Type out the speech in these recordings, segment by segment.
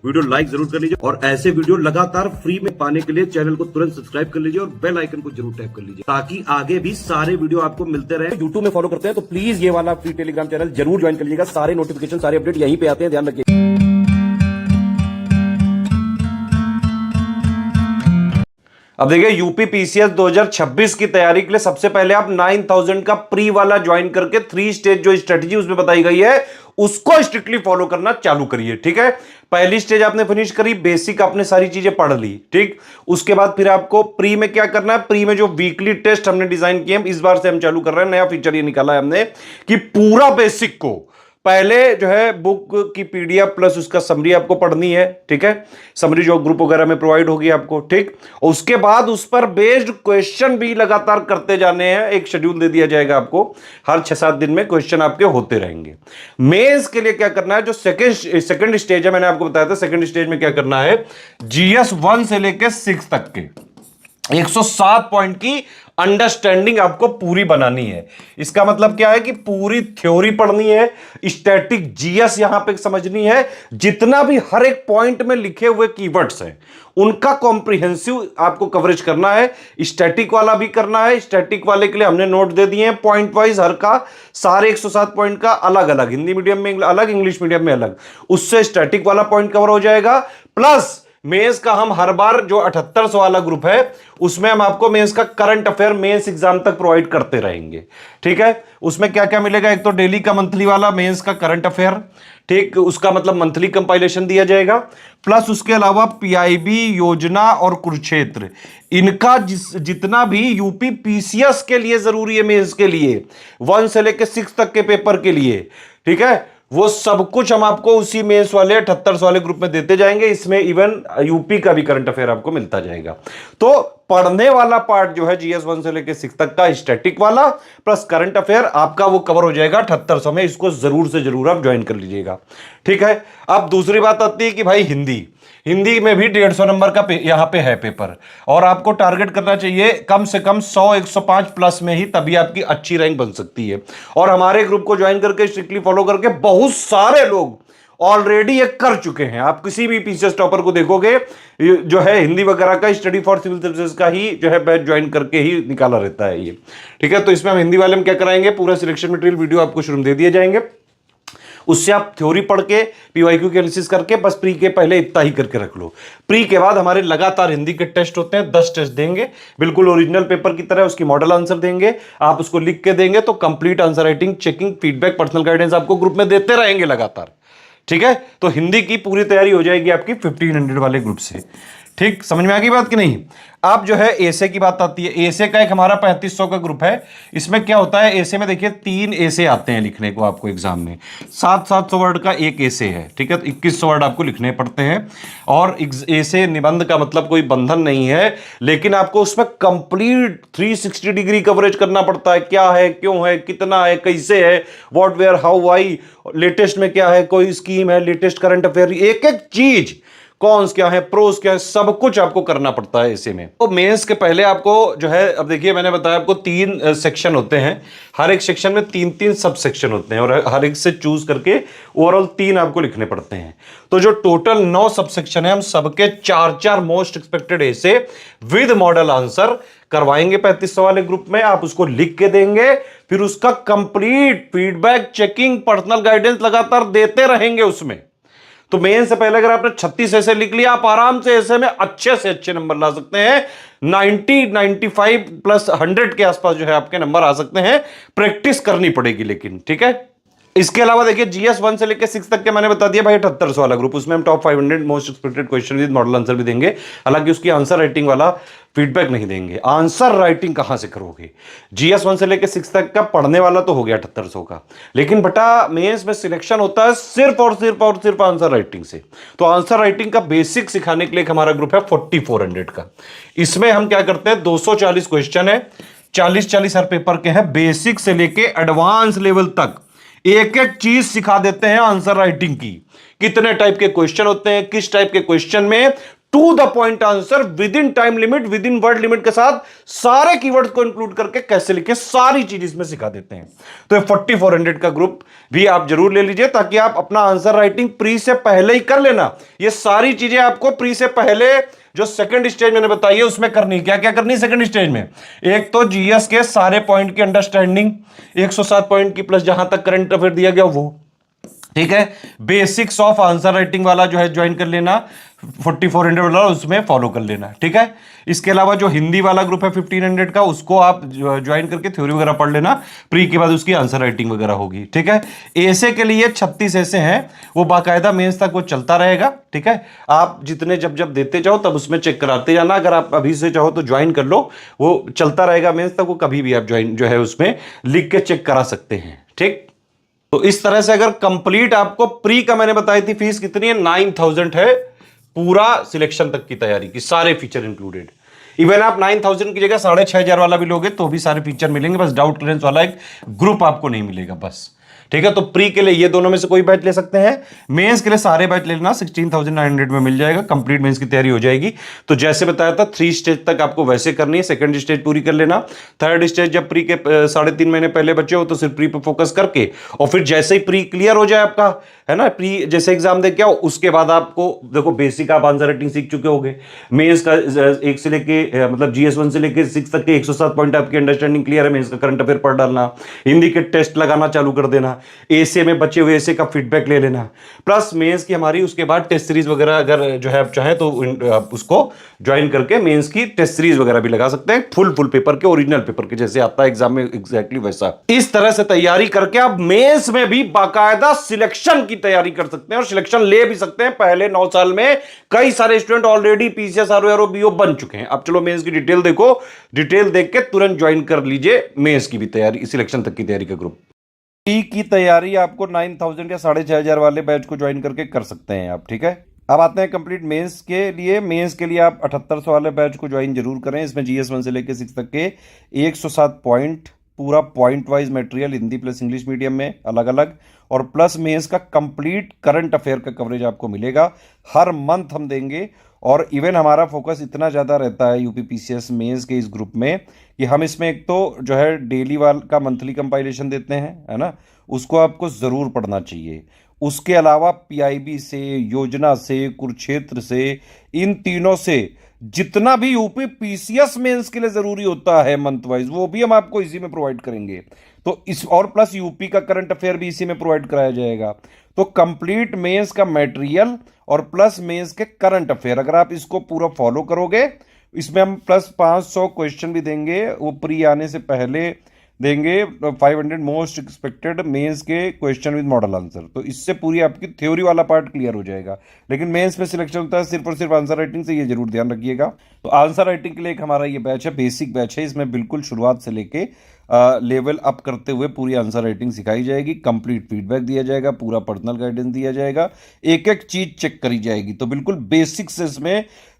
Video like जरूर कर लीजिए और ऐसे वीडियो लगातार फ्री में पाने के लिए चैनल को तुरंत सब्सक्राइब कर लीजिए और बेल आइकन को जरूर टैप कर लीजिए ताकि आगे भी सारे वीडियो आपको मिलते रहे। यूट्यूब में फॉलो करते हैं तो प्लीज ये वाला फ्री टेलीग्राम चैनल जरूर ज्वाइन कर लीजिएगा। सारे नोटिफिकेशन सारे अपडेट यहीं पे आते हैं, ध्यान रखिए। अब देखिए यूपी पीसीएस 2026 की तैयारी के लिए सबसे पहले आप 9000 का प्री वाला ज्वाइन करके 3 स्टेज जो स्ट्रेटजी उसमें बताई गई है उसको स्ट्रिक्टली फॉलो करना चालू करिए। ठीक है, पहली स्टेज आपने फिनिश करी, बेसिक आपने सारी चीजें पढ़ ली। ठीक, उसके बाद फिर आपको प्री में क्या करना है, प्री में जो वीकली टेस्ट हमने डिजाइन किए इस बार से हम चालू कर रहे हैं। नया फीचर ये निकाला है हमने कि पूरा बेसिक को पहले जो है बुक की पीडीएफ प्लस उसका समरी आपको पढ़नी है। ठीक है, समरी जो ग्रुप वगैरह में प्रोवाइड होगी आपको। ठीक, उसके बाद उस पर बेस्ड क्वेश्चन भी लगातार करते जाने हैं। एक शेड्यूल दे दिया जाएगा आपको, हर 6-7 दिन में क्वेश्चन आपके होते रहेंगे। मेंस के लिए क्या करना है, जो सेकंड स्टेज है मैंने आपको बताया था, सेकंड स्टेज में क्या करना है, जीएस 1 से लेकर 6 तक के 107 पॉइंट की अंडरस्टैंडिंग आपको पूरी बनानी है। इसका मतलब क्या है कि पूरी थ्योरी पढ़नी है, स्टैटिक जीएस यहां पे समझनी है, जितना भी हर एक पॉइंट में लिखे हुए कीवर्ड्स हैं उनका कॉम्प्रिहेंसिव आपको कवरेज करना है। स्टैटिक वाला भी करना है। स्टैटिक वाले के लिए हमने नोट दे दिए हैं पॉइंट वाइज, हर का सारे 107 पॉइंट का अलग अलग, हिंदी मीडियम में अलग, इंग्लिश मीडियम में अलग, उससे स्टैटिक वाला पॉइंट कवर हो जाएगा। प्लस मेंस का हम हर बार जो 7800 वाला ग्रुप है उसमें हम आपको मेंस का करंट अफेयर मेंस एग्जाम तक प्रोवाइड करते रहेंगे। ठीक है, उसमें क्या क्या मिलेगा, एक तो डेली का मंथली वाला मेंस का करंट अफेयर, ठीक, उसका मतलब मंथली कंपाइलेशन दिया जाएगा। प्लस उसके अलावा पीआईबी योजना और कुरुक्षेत्र, इनका जितना भी यूपी पीसीएस के लिए जरूरी है, मेंस के लिए 1 से लेकर 6 तक के पेपर के लिए, ठीक है, वो सब कुछ हम आपको उसी मेंस वाले 7800 वाले ग्रुप में देते जाएंगे। इसमें इवन यूपी का भी करंट अफेयर आपको मिलता जाएगा। तो पढ़ने वाला पार्ट जो है जीएस 1 से लेकर 6 तक का स्टैटिक वाला प्लस करंट अफेयर आपका वो कवर हो जाएगा 7800 में। इसको जरूर से जरूर आप ज्वाइन कर लीजिएगा। ठीक है, अब दूसरी बात आती है कि भाई हिंदी में भी 150 नंबर का यहां पे है पेपर और आपको टारगेट करना चाहिए कम से कम 100-105 प्लस में ही, तभी आपकी अच्छी रैंक बन सकती है। और हमारे ग्रुप को ज्वाइन करके स्ट्रिक्टली फॉलो करके बहुत सारे लोग ऑलरेडी ये कर चुके हैं। आप किसी भी पीसीएस टॉपर को देखोगे जो है हिंदी वगैरह का स्टडी फॉर सिविल सर्विसेज का ही जो है बैच ज्वाइन करके ही निकाला रहता है ये। ठीक है, तो इसमें हम हिंदी वाले में क्या कराएंगे, पूरा सिलेक्शन मटेरियल वीडियो आपको शुरू में दे दिए जाएंगे, उससे आप थ्योरी पढ़ के पीवाईक्यू की एनालिसिस करके बस प्री के पहले इतना ही करके रख लो। प्री के बाद हमारे लगातार हिंदी के टेस्ट होते हैं, 10 टेस्ट देंगे बिल्कुल ओरिजिनल पेपर की तरह, उसकी मॉडल आंसर देंगे, आप उसको लिख के देंगे तो complete answer writing, checking, feedback, personal guidance आपको ग्रुप में देते रहेंगे लगातार। ठीक है, तो हिंदी की पूरी तैयारी हो जाएगी आपकी 1500 वाले ग्रुप से। ठीक, समझ में आ गई बात कि नहीं। अब जो है एसे की बात आती है। एसे का एक हमारा 3500 का ग्रुप है। इसमें क्या होता है, एसे में देखिए 3 एसे आते हैं लिखने को आपको एग्जाम में, 700 वर्ड का एक एसे है। ठीक है, तो 2100 वर्ड आपको लिखने पड़ते हैं। और एसे निबंध का मतलब कोई बंधन नहीं है, लेकिन आपको उसमें कंप्लीट 360 डिग्री कवरेज करना पड़ता है। क्या है, क्यों है, कितना है, कैसे है, what, where, how, why, latest में क्या है, कोई स्कीम है, लेटेस्ट करंट अफेयर, एक एक चीज, कॉन्स क्या है, प्रोस क्या है, सब कुछ आपको करना पड़ता है ऐसे में। तो मेंस के पहले आपको जो है, अब देखिए मैंने बताया आपको 3 सेक्शन होते हैं, हर एक सेक्शन में 3-3 सब सेक्शन होते हैं और हर एक से चूज करके ओवरऑल 3 आपको लिखने पड़ते हैं। तो जो टोटल 9 सब सेक्शन है, हम सबके 4-4 मोस्ट एक्सपेक्टेड ऐसे विद मॉडल आंसर करवाएंगे 3500 वाले ग्रुप में। आप उसको लिख के देंगे, फिर उसका complete feedback, checking, personal guidance लगातार देते रहेंगे उसमें। तो मेन से पहले अगर आपने 36 ऐसे लिख लिया, आप आराम से ऐसे में अच्छे से अच्छे नंबर ला सकते हैं। 90, 95 प्लस 100 के आसपास जो है आपके नंबर आ सकते हैं। प्रैक्टिस करनी पड़ेगी लेकिन। ठीक है, इसके अलावा देखिए जीएस 1 से लेकर 6 तक के मैंने बता दिया भाई 7800 वाला ग्रुप, उसमें हम top 500 most expected question with model answer भी देंगे। हालांकि उसकी आंसर राइटिंग वाला फीडबैक नहीं देंगे। आंसर राइटिंग कहां से करोगे, जीएस 1 से लेकर 6 तक का पढ़ने वाला तो हो गया 7800 का, लेकिन बेटा मेंस में सिलेक्शन होता है सिर्फ और सिर्फ आंसर राइटिंग से। तो आंसर राइटिंग का बेसिक सिखाने के लिए हमारा ग्रुप है 4400 का। इसमें हम क्या करते हैं, 240 क्वेश्चन है, 40-40 हर पेपर के हैं, बेसिक से लेके एडवांस लेवल तक एक एक चीज सिखा देते हैं आंसर राइटिंग की। कितने टाइप के क्वेश्चन होते हैं, किस टाइप के क्वेश्चन में to the point answer within time limit, within word limit के साथ सारे कीवर्ड्स को इंक्लूड करके कैसे लिखे, सारी चीज इसमें सिखा देते हैं। तो ये 4400 का ग्रुप भी आप जरूर ले लीजिए, ताकि आप अपना आंसर राइटिंग प्री से पहले ही कर लेना। ये सारी चीजें आपको प्री से पहले जो सेकंड स्टेज मैंने बताई है उसमें करनी। क्या क्या करनी सेकंड स्टेज में? एक तो जीएस के सारे पॉइंट की अंडरस्टैंडिंग, 107 पॉइंट की प्लस जहां तक करंट अफेयर दिया गया वो, ठीक है। बेसिक्स ऑफ आंसर राइटिंग वाला जो है ज्वाइन कर लेना, 4400 वाला उसमें फॉलो कर लेना, ठीक है। इसके अलावा जो हिंदी वाला ग्रुप है 1500 का, उसको आप ज्वाइन करके थ्योरी वगैरह पढ़ लेना, प्री के बाद उसकी आंसर राइटिंग वगैरह होगी, ठीक है। एसे के लिए 36 ऐसे हैं, वो बाकायदा मेंस तक वो चलता रहेगा, ठीक है। आप जितने जब जब देते जाओ तब उसमें चेक कराते जाना। अगर आप अभी से चाहो तो ज्वाइन कर लो, वो चलता रहेगा मेंस तक, वो कभी भी आप ज्वाइन जो है उसमें लिख के चेक करा सकते हैं, ठीक। तो इस तरह से अगर कंप्लीट आपको प्री का मैंने बताई थी फीस कितनी है, 9000 है, पूरा सिलेक्शन तक की तैयारी की, सारे फीचर इंक्लूडेड। इवन आप 9000 की जगह 6500 वाला भी लोगे तो भी सारे फीचर मिलेंगे, बस डाउट क्लियरेंस वाला एक ग्रुप आपको नहीं मिलेगा बस, ठीक है। तो प्री के लिए ये दोनों में से कोई बैच ले सकते हैं, मेंस के लिए सारे बैच ले लेना, 16900 में मिल जाएगा, कंप्लीट मेंस की तैयारी हो जाएगी। तो जैसे बताया था 3 स्टेज तक आपको वैसे करनी है, सेकंड स्टेज पूरी कर लेना, थर्ड स्टेज जब प्री के 3.5 महीने पहले बचे हो तो सिर्फ प्री पे फोकस करके, और फिर जैसे ही प्री क्लियर हो जाए आपका, है ना, प्री जैसे एग्जाम दे के आओ उसके बाद आपको देखो बेसिक आप आंसर राइटिंग सीख चुके होगे, मेंस का 1 से लेके मतलब GS1 से लेके 6 तक के 107 पॉइंट आपकी अंडरस्टैंडिंग क्लियर है, मेंस का करंट अफेयर पढ़ डालना, हिंदी के टेस्ट लगाना चालू कर देना, एसे में बचे हुए एसे का फीडबैक ले लेना, प्लस मेंस की हमारी उसके बाद टेस्ट सीरीज वगैरह अगर जो है आप चाहें तो आप उसको ज्वाइन करके मेंस की टेस्ट सीरीज वगैरह भी लगा सकते हैं, फुल पेपर के, ओरिजिनल पेपर के जैसे आता है एग्जाम में एग्जैक्टली वैसा। इस तरह से तैयारी करके आप मेंस में भी बाकायदा सिलेक्शन की तैयारी कर सकते हैं और सिलेक्शन ले भी सकते हैं। पहले 9 साल में कई सारे student already PCS RO BO बन चुके हैं। अब चलो मेंस की डिटेल देखो, डिटेल देख के तुरंत ज्वाइन कर लीजिए मेंस की भी तैयारी, सिलेक्शन तक की तैयारी का ग्रुप। प्री की तैयारी आपको 9000 या 6500 वाले बैच को ज्वाइन करके कर सकते हैं आप, ठीक है। अब आते हैं कंप्लीट मेंस के लिए। मेंस के लिए आप 7800 वाले बैच को ज्वाइन जरूर करें। इसमें GS1 से लेकर 6 तक के 107 पॉइंट, पूरा point wise material Hindi plus English medium में अलग अलग, और प्लस मेंस का कंप्लीट करंट अफेयर का कवरेज आपको मिलेगा, हर मंथ हम देंगे। और इवन हमारा फोकस इतना ज़्यादा रहता है यूपी पीसीएस मेंस के इस ग्रुप में कि हम इसमें एक तो जो है डेली वाल का मंथली कंपाइलेशन देते हैं, है ना, उसको आपको ज़रूर पढ़ना चाहिए। उसके अलावा पीआईबी से, योजना से, कुरुक्षेत्र से, इन तीनों से जितना भी यूपी पीसीएस मेंस के लिए जरूरी होता है मंथ वाइज, वो भी हम आपको इसी में प्रोवाइड करेंगे। तो इस और प्लस यूपी का करंट अफेयर भी इसी में प्रोवाइड कराया जाएगा। तो कंप्लीट मेंस का मटेरियल और प्लस मेंस के करंट अफेयर, अगर आप इसको पूरा फॉलो करोगे, इसमें हम प्लस 500 क्वेश्चन भी देंगे, वो प्री आने से पहले देंगे, 500 मोस्ट एक्सपेक्टेड मेंस के क्वेश्चन विद मॉडल आंसर। तो इससे पूरी आपकी थ्योरी वाला पार्ट क्लियर हो जाएगा। लेकिन मेंस में सिलेक्शन होता है सिर्फ और सिर्फ आंसर राइटिंग से, ये जरूर ध्यान रखिएगा। तो आंसर राइटिंग के लिए एक हमारा ये बैच है, बेसिक बैच है, इसमें बिल्कुल शुरुआत से लेके लेवल अप करते हुए पूरी आंसर राइटिंग सिखाई जाएगी, कंप्लीट फीडबैक दिया जाएगा, पूरा पर्सनल गाइडेंस दिया जाएगा, एक एक चीज चेक करी जाएगी। तो बिल्कुल बेसिक से इसमें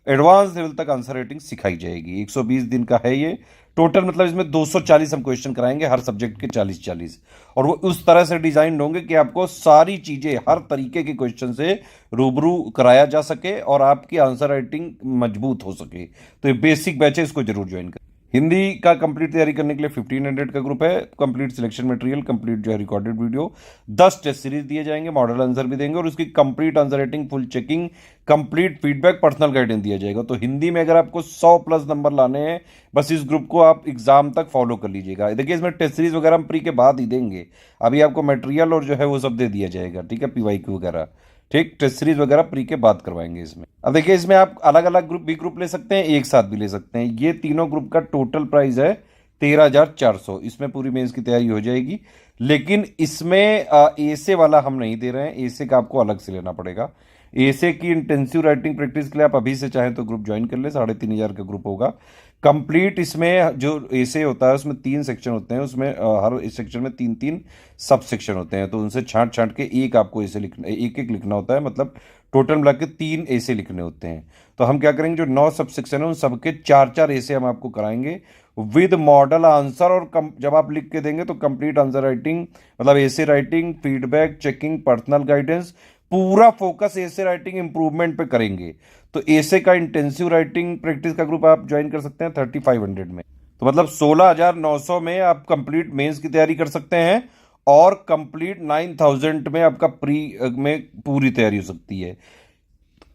एडवांस लेवल तक आंसर राइटिंग सिखाई जाएगी। 120 दिन का है ये टोटल, मतलब इसमें 240 हम क्वेश्चन कराएंगे, हर सब्जेक्ट के 40-40, और वो उस तरह से डिजाइन होंगे कि आपको सारी चीजें हर तरीके के क्वेश्चन से रूबरू कराया जा सके और आपकी आंसर राइटिंग मजबूत हो सके। तो ये बेसिक बैच है, इसको जरूर ज्वाइन करें। हिंदी का कंप्लीट तैयारी करने के लिए 1500 का ग्रुप है, कंप्लीट सिलेक्शन मटेरियल, कंप्लीट जो है रिकॉर्डेड वीडियो, 10 टेस्ट सीरीज दिए जाएंगे, मॉडल आंसर भी देंगे, और उसकी complete answer writing, full checking, complete feedback, personal guidance दिया जाएगा। तो हिंदी में अगर आपको 100+ नंबर लाने हैं, बस इस ग्रुप को आप एग्जाम तक फॉलो कर लीजिएगा। देखिए इसमें टेस्ट सीरीज वगैरह हम प्री के बाद ही देंगे, अभी आपको मटेरियल और जो है वो सब दे दिया जाएगा, ठीक है, PYQ वगैरह, ठीक, टेस्ट सीरीज वगैरह प्री के बाद करवाएंगे इसमें। अब देखिए इसमें आप अलग अलग ग्रुप भी ग्रुप ले सकते हैं, एक साथ भी ले सकते हैं। ये तीनों ग्रुप का टोटल प्राइस है 13,400, इसमें पूरी मेंस की तैयारी हो जाएगी। लेकिन इसमें एसे वाला हम नहीं दे रहे हैं, एसे का आपको अलग से लेना पड़ेगा। एसे की इंटेंसिव राइटिंग प्रैक्टिस के लिए आप अभी से चाहें तो ग्रुप ज्वाइन कर ले, 3500 का ग्रुप होगा कंप्लीट। इसमें जो एसे होता है उसमें 3 सेक्शन होते हैं, उसमें हर सेक्शन में 3-3 सब सेक्शन होते हैं, तो उनसे छांट छांट के एक आपको एसे लिखना, एक एक लिखना होता है, मतलब टोटल मिला के 3 एसे लिखने होते हैं। तो हम क्या करेंगे, जो 9 सब सेक्शन है उन सबके 4-4 एसे हम आपको कराएंगे विद मॉडल आंसर, और जब आप लिख के देंगे तो कंप्लीट आंसर राइटिंग, मतलब essay writing, feedback, checking, personal guidance, पूरा फोकस एसे राइटिंग इंप्रूवमेंट पे करेंगे। तो एसे का इंटेंसिव राइटिंग प्रैक्टिस का ग्रुप आप ज्वाइन कर सकते हैं 3500 में। तो मतलब 16,900 में आप कंप्लीट मेंस की तैयारी कर सकते हैं और कंप्लीट 9,000 में आपका प्री में पूरी तैयारी हो सकती है।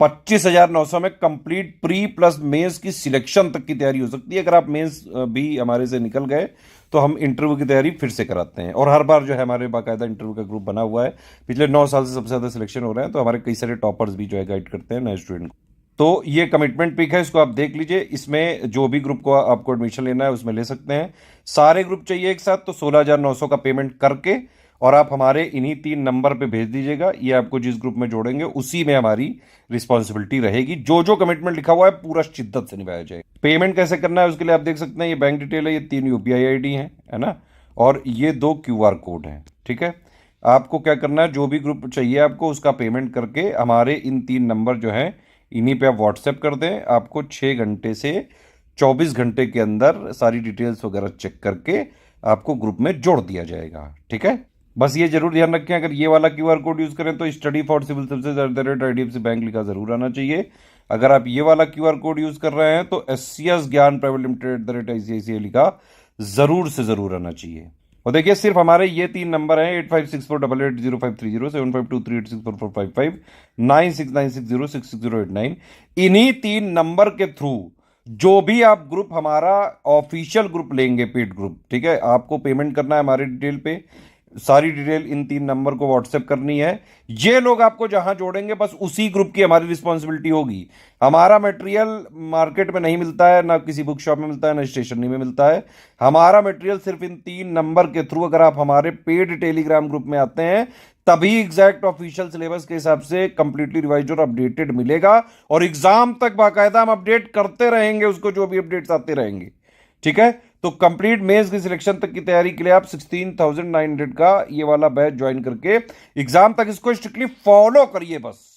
25,900 में कंप्लीट प्री प्लस मेंस की सिलेक्शन तक की तैयारी हो सकती है। अगर आप मेंस भी हमारे से निकल गए तो हम इंटरव्यू की तैयारी फिर से कराते हैं, और हर बार जो है हमारे बाकायदा इंटरव्यू का ग्रुप बना हुआ है। पिछले 9 साल से सबसे ज़्यादा सिलेक्शन हो रहे हैं, तो हमारे कई सारे टॉपर्स भी जो है गाइड करते हैं नए स्टूडेंट को। तो ये कमिटमेंट पिक है, इसको आप देख लीजिए। इसमें जो भी ग्रुप को आपको एडमिशन लेना है उसमें ले सकते हैं। सारे ग्रुप चाहिए एक साथ, तो 16,900 का पेमेंट करके और आप हमारे इन्हीं 3 नंबर पे भेज दीजिएगा। ये आपको जिस ग्रुप में जोड़ेंगे उसी में हमारी रिस्पॉन्सिबिलिटी रहेगी। जो जो कमिटमेंट लिखा हुआ है पूरा शिद्दत से निभाया जाएगा। पेमेंट कैसे करना है उसके लिए आप देख सकते हैं, ये बैंक डिटेल है, ये 3 यूपीआई आईडी है ना, और ये 2 क्यूआर कोड हैं। ठीक है, आपको क्या करना है, जो भी ग्रुप चाहिए आपको उसका पेमेंट करके हमारे इन 3 नंबर जो हैं इन्हीं पे आप व्हाट्सएप कर दें। आपको 6 घंटे से 24 घंटे के अंदर सारी डिटेल्स वगैरह चेक करके आपको ग्रुप में जोड़ दिया जाएगा। ठीक है, बस ये जरूर ध्यान रखें, अगर ये वाला क्यूआर कोड यूज करें तो study for civil services @IDFC bank लिखा जरूर आना चाहिए। अगर आप ये वाला क्यूआर कोड यूज कर रहे हैं तो SCS ज्ञान प्राइवेट लिमिटेड @ICICI लिखा जरूर से जरूर आना चाहिए। और देखिए सिर्फ हमारे ये 3 नंबर हैं 8564880530 7523864455 9696066089। इन्हीं 3 नंबर के थ्रू जो भी आप ग्रुप हमारा ऑफिशियल ग्रुप लेंगे, पेड ग्रुप, ठीक है, आपको पेमेंट करना है हमारे डिटेल पे। सारी डिटेल इन 3 नंबर को व्हाट्सएप करनी है। ये लोग आपको जहां जोड़ेंगे बस उसी ग्रुप की हमारी रिस्पॉन्सिबिलिटी होगी। हमारा मटेरियल मार्केट में नहीं मिलता है, ना किसी बुक शॉप में मिलता है, ना स्टेशनरी में मिलता है। हमारा मटेरियल सिर्फ इन 3 नंबर के थ्रू अगर आप हमारे पेड टेलीग्राम ग्रुप में आते हैं तभी एग्जैक्ट ऑफिशियल सिलेबस के हिसाब से कंप्लीटली रिवाइज और अपडेटेड मिलेगा। और एग्जाम तक बाकायदा हम अपडेट करते रहेंगे उसको, जो भी अपडेट्स आते रहेंगे। ठीक है, तो कंप्लीट मेंस की सिलेक्शन तक की तैयारी के लिए आप 16,900 का ये वाला बैच ज्वाइन करके एग्जाम तक इसको स्ट्रिक्टली फॉलो करिए बस।